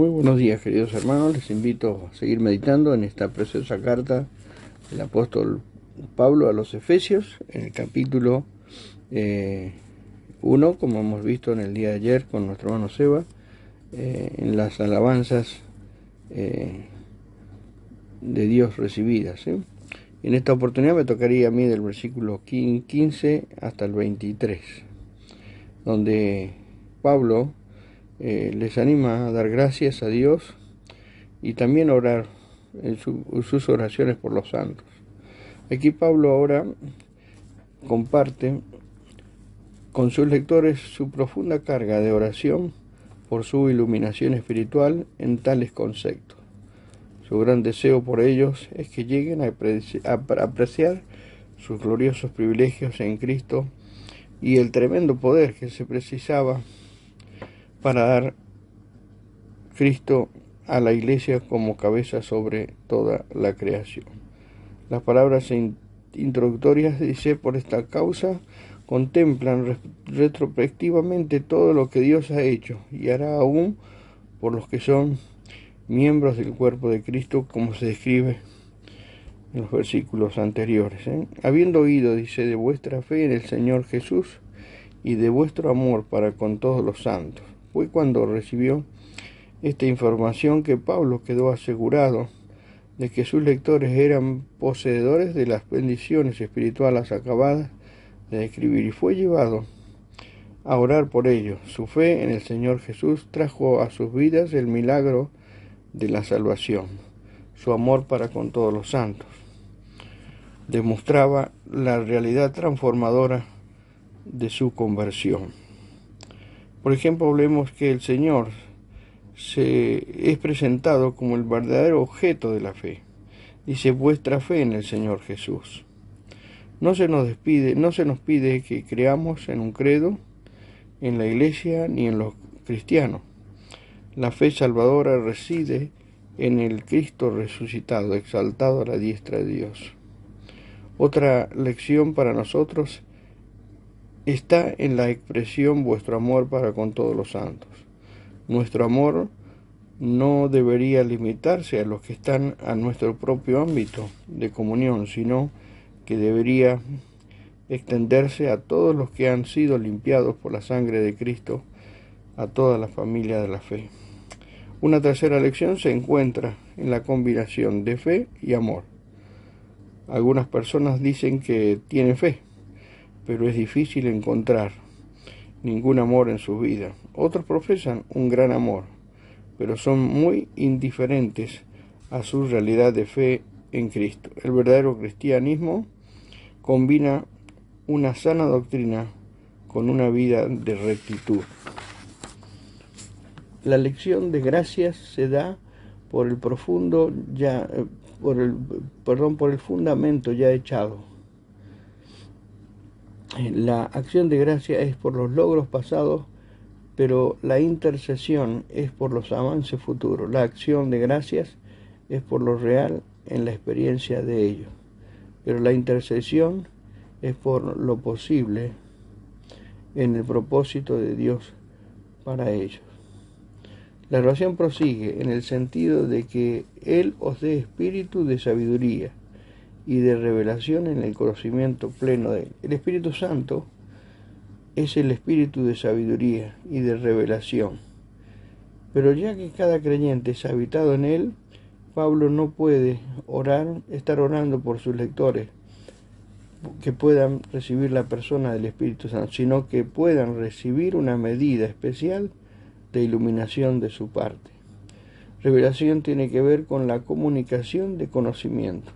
Muy buenos días, queridos hermanos. Les invito a seguir meditando en esta preciosa carta del apóstol Pablo a los Efesios, en el capítulo 1, como hemos visto en el día de ayer con nuestro hermano Seba, en las alabanzas de Dios recibidas. En esta oportunidad me tocaría a mí del versículo 15 hasta el 23, donde Pablo les anima a dar gracias a Dios y también orar en sus oraciones por los santos. Aquí Pablo ahora comparte con sus lectores su profunda carga de oración por su iluminación espiritual en tales conceptos. Su gran deseo por ellos es que lleguen a apreciar sus gloriosos privilegios en Cristo y el tremendo poder que se precisaba para dar Cristo a la Iglesia como cabeza sobre toda la creación. Las palabras introductorias dice: por esta causa contemplan retrospectivamente todo lo que Dios ha hecho y hará aún por los que son miembros del cuerpo de Cristo, como se describe en los versículos anteriores. Habiendo oído, dice, de vuestra fe en el Señor Jesús y de vuestro amor para con todos los santos. Fue cuando recibió esta información que Pablo quedó asegurado de que sus lectores eran poseedores de las bendiciones espirituales acabadas de describir, y fue llevado a orar por ellos. Su fe en el Señor Jesús trajo a sus vidas el milagro de la salvación. Su amor para con todos los santos demostraba la realidad transformadora de su conversión. Por ejemplo, vemos que el Señor es presentado como el verdadero objeto de la fe. Dice: vuestra fe en el Señor Jesús. No se nos pide que creamos en un credo, en la iglesia ni en los cristianos. La fe salvadora reside en el Cristo resucitado, exaltado a la diestra de Dios. Otra lección para nosotros está en la expresión vuestro amor para con todos los santos. Nuestro amor no debería limitarse a los que están a nuestro propio ámbito de comunión, sino que debería extenderse a todos los que han sido limpiados por la sangre de Cristo, a toda la familia de la fe. Una tercera lección se encuentra en la combinación de fe y amor. Algunas personas dicen que tienen fe, pero es difícil encontrar ningún amor en su vida. Otros profesan un gran amor, pero son muy indiferentes a su realidad de fe en Cristo. El verdadero cristianismo combina una sana doctrina con una vida de rectitud. La lección de gracias se da por el fundamento ya echado. La acción de gracia es por los logros pasados, pero la intercesión es por los avances futuros. La acción de gracias es por lo real en la experiencia de ellos, pero la intercesión es por lo posible en el propósito de Dios para ellos. La oración prosigue en el sentido de que Él os dé espíritu de sabiduría y de revelación en el conocimiento pleno de Él. El Espíritu Santo es el espíritu de sabiduría y de revelación. Pero ya que cada creyente es habitado en Él, Pablo no puede estar orando por sus lectores que puedan recibir la persona del Espíritu Santo, sino que puedan recibir una medida especial de iluminación de su parte. Revelación tiene que ver con la comunicación de conocimiento.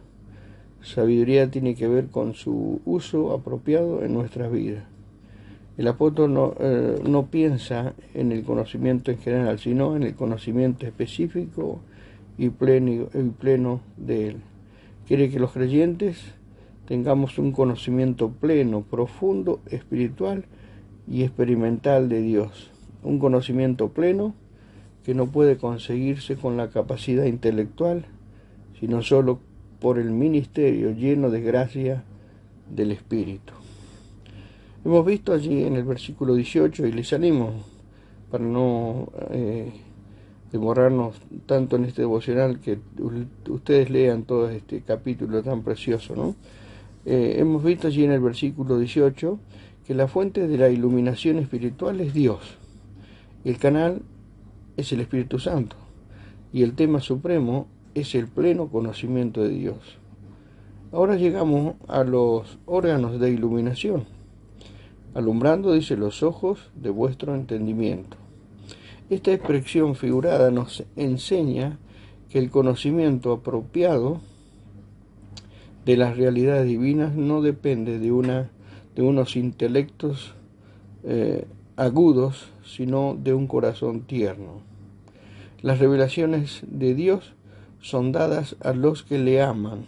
Sabiduría tiene que ver con su uso apropiado en nuestras vidas. El apóstol no piensa en el conocimiento en general, sino en el conocimiento específico y pleno de Él. Quiere que los creyentes tengamos un conocimiento pleno, profundo, espiritual y experimental de Dios. Un conocimiento pleno que no puede conseguirse con la capacidad intelectual, sino solo por el ministerio lleno de gracia del Espíritu. Hemos visto allí en el versículo 18, y les animo para no demorarnos tanto en este devocional, que ustedes lean todo este capítulo tan precioso, ¿no? Hemos visto allí en el versículo 18 que la fuente de la iluminación espiritual es Dios, el canal es el Espíritu Santo y el tema supremo es el pleno conocimiento de Dios. Ahora llegamos a los órganos de iluminación. Alumbrando, dice, los ojos de vuestro entendimiento. Esta expresión figurada nos enseña que el conocimiento apropiado de las realidades divinas no depende de unos intelectos agudos, sino de un corazón tierno. Las revelaciones de Dios son dadas a los que le aman.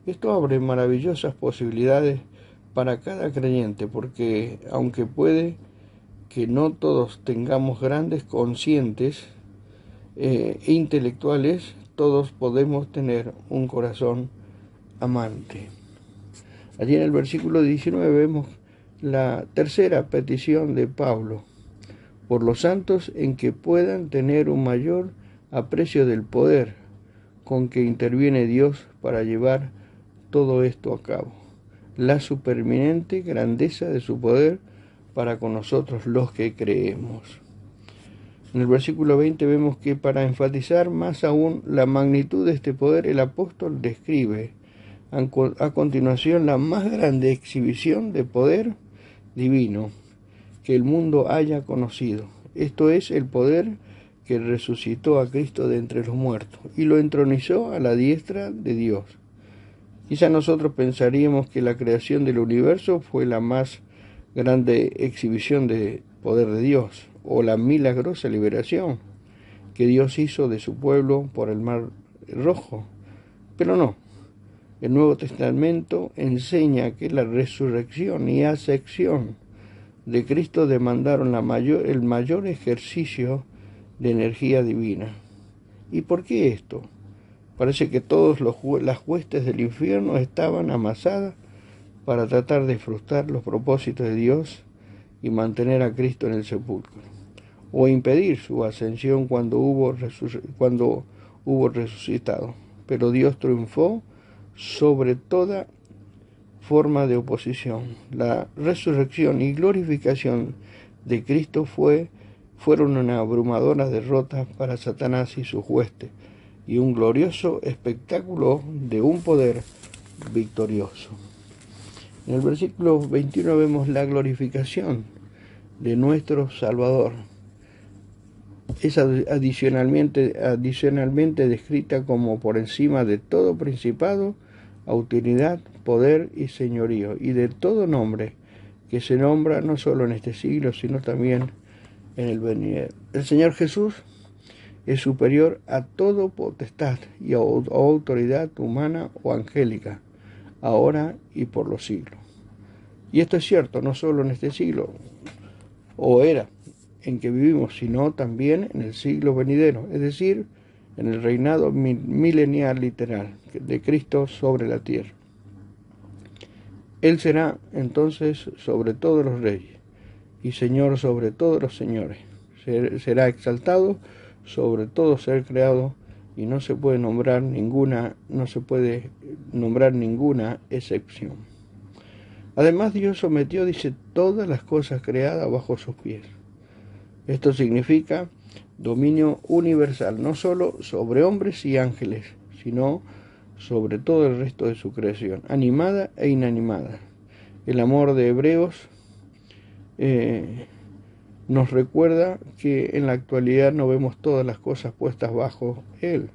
Esto abre maravillosas posibilidades para cada creyente, porque aunque puede que no todos tengamos grandes conscientes e intelectuales, todos podemos tener un corazón amante. Allí en el versículo 19 vemos la tercera petición de Pablo: por los santos, en que puedan tener un mayor aprecio del poder con que interviene Dios para llevar todo esto a cabo, la supereminente grandeza de su poder para con nosotros los que creemos. En el versículo 20 vemos que para enfatizar más aún la magnitud de este poder, el apóstol describe a continuación la más grande exhibición de poder divino que el mundo haya conocido. Esto es el poder que resucitó a Cristo de entre los muertos y lo entronizó a la diestra de Dios. Quizá nosotros pensaríamos que la creación del universo fue la más grande exhibición de poder de Dios, o la milagrosa liberación que Dios hizo de su pueblo por el Mar Rojo. Pero no, el Nuevo Testamento enseña que la resurrección y ascensión de Cristo demandaron el mayor ejercicio de energía divina. ¿Y por qué esto? Parece que todas las huestes del infierno estaban amasadas para tratar de frustrar los propósitos de Dios y mantener a Cristo en el sepulcro, o impedir su ascensión cuando hubo resucitado. Pero Dios triunfó sobre toda forma de oposición. La resurrección y glorificación de Cristo fueron una abrumadora derrota para Satanás y sus huestes, y un glorioso espectáculo de un poder victorioso. En el versículo 21 vemos la glorificación de nuestro Salvador. Es adicionalmente descrita como por encima de todo principado, autoridad, poder y señorío, y de todo nombre que se nombra no solo en este siglo, sino también en el venidero. El Señor Jesús es superior a todo potestad y a autoridad humana o angélica, ahora y por los siglos. Y esto es cierto, no solo en este siglo, o era, en que vivimos, sino también en el siglo venidero, es decir, en el reinado milenial literal de Cristo sobre la tierra. Él será entonces sobre todos los reyes y Señor sobre todos los señores. Será exaltado sobre todo ser creado, y no se puede nombrar ninguna excepción. Además, Dios sometió, dice, todas las cosas creadas bajo sus pies. Esto significa dominio universal, no solo sobre hombres y ángeles, sino sobre todo el resto de su creación, animada e inanimada. El amor de Hebreos nos recuerda que en la actualidad no vemos todas las cosas puestas bajo Él.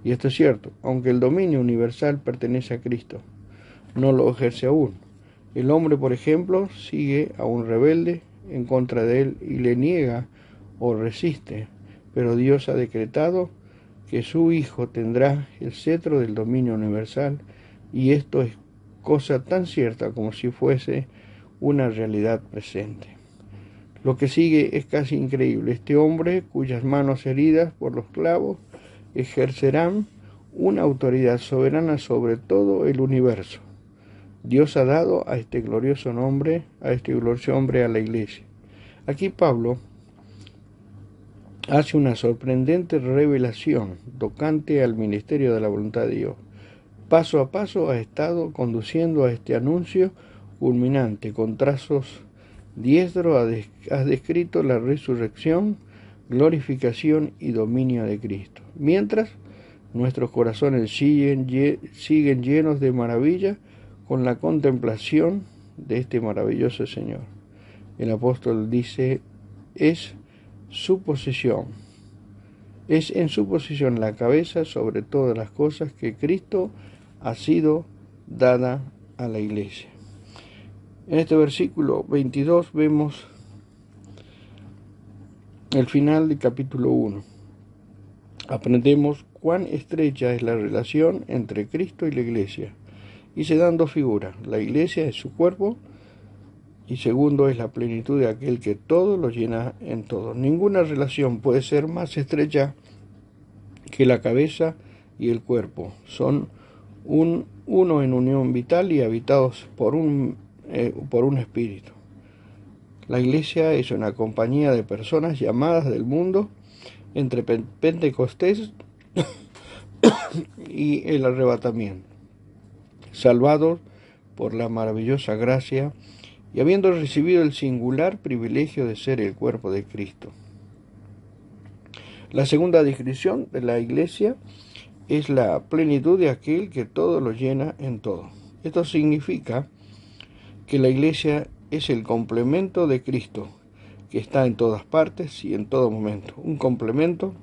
Y esto es cierto, aunque el dominio universal pertenece a Cristo, no lo ejerce aún. El hombre, por ejemplo, sigue a un rebelde en contra de Él y le niega o resiste, pero Dios ha decretado que su Hijo tendrá el cetro del dominio universal, y esto es cosa tan cierta como si fuese una realidad presente. Lo que sigue es casi increíble. Este hombre, cuyas manos heridas por los clavos ejercerán una autoridad soberana sobre todo el universo. Dios ha dado a este glorioso hombre a la iglesia. Aquí Pablo hace una sorprendente revelación tocante al ministerio de la voluntad de Dios. Paso a paso ha estado conduciendo a este anuncio culminante. Con trazos diestros ha descrito la resurrección, glorificación y dominio de Cristo. Mientras nuestros corazones siguen llenos de maravilla con la contemplación de este maravilloso Señor. El apóstol dice, es en su posición la cabeza sobre todas las cosas que Cristo ha sido dada a la iglesia. En este versículo 22 vemos el final del capítulo 1. Aprendemos cuán estrecha es la relación entre Cristo y la iglesia. Y se dan dos figuras. La iglesia es su cuerpo y segundo es la plenitud de aquel que todo lo llena en todo. Ninguna relación puede ser más estrecha que la cabeza y el cuerpo. Son uno en unión vital y habitados por un espíritu. La iglesia es una compañía de personas llamadas del mundo entre Pentecostés y el arrebatamiento, salvados por la maravillosa gracia y habiendo recibido el singular privilegio de ser el cuerpo de Cristo. La segunda descripción de la iglesia es la plenitud de aquel que todo lo llena en todo. Esto significa que la iglesia es el complemento de Cristo, que está en todas partes y en todo momento. Un complemento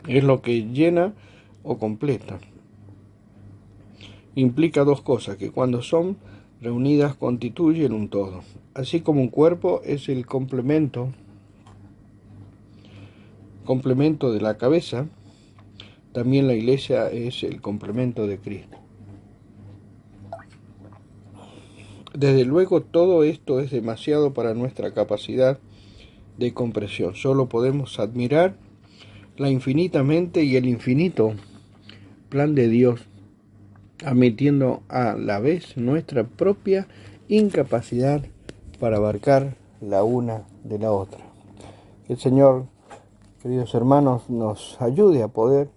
es lo que llena o completa. Implica dos cosas, que cuando son reunidas constituyen un todo. Así como un cuerpo es el complemento de la cabeza, también la iglesia es el complemento de Cristo. Desde luego todo esto es demasiado para nuestra capacidad de comprensión. Solo podemos admirar la infinitamente y el infinito plan de Dios, admitiendo a la vez nuestra propia incapacidad para abarcar la una de la otra. Que el Señor, queridos hermanos, nos ayude a poder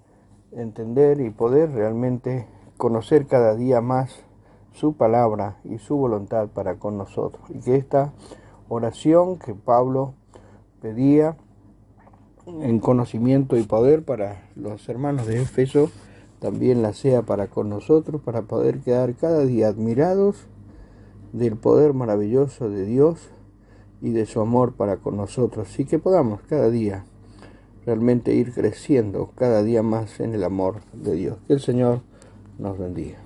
entender y poder realmente conocer cada día más su palabra y su voluntad para con nosotros. Y que esta oración que Pablo pedía en conocimiento y poder para los hermanos de Éfeso también la sea para con nosotros, para poder quedar cada día admirados del poder maravilloso de Dios y de su amor para con nosotros, y que podamos cada día realmente ir creciendo cada día más en el amor de Dios. Que el Señor nos bendiga.